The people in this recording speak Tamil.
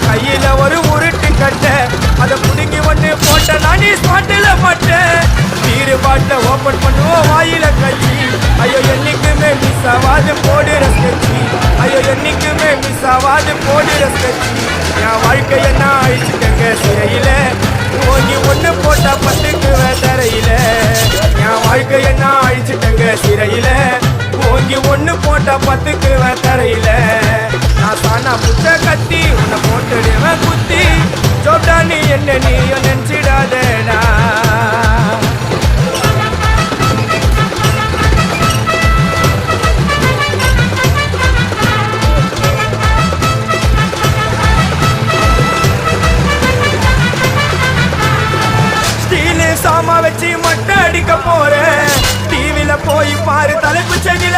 கையில ஒரு உருட்டு கட்ட அதை புடுங்கி ஒண்ணு போட்ட நானே ஸ்பாட்டில மாட்டேன் பீரு பாட்டில ஓபன் பண்ணுவோம் வாயில கட்சி ஐயோ என்னைக்குமே மிஸ் ஆவாது போடுற ஸ்கெட்சி ஐயோ என்னைக்குமே மிஸ் ஆவாது போடுற ஸ்கெட்சி என் வாழ்க்கைய நான் அழிச்சுட்டேங்க சிறையில ஓங்கி ஒண்ணு போட்டா பத்துக்கு தரையில என் வாழ்க்கைய நான் அழிச்சுட்டேங்க சிறையில ஓங்கி ஒண்ணு போட்டா பத்துக்கு தரையில நான் சானா புத்த கத்தி உன்னை போட்டுடுவேன் குத்தி ஜோப்டா நீ என்ன நீயும் நினைச்சிடாதேடா சாமா வச்சு மட்டை அடிக்க போறேன் டிவில போய் பாரு தலைப்பு செடியில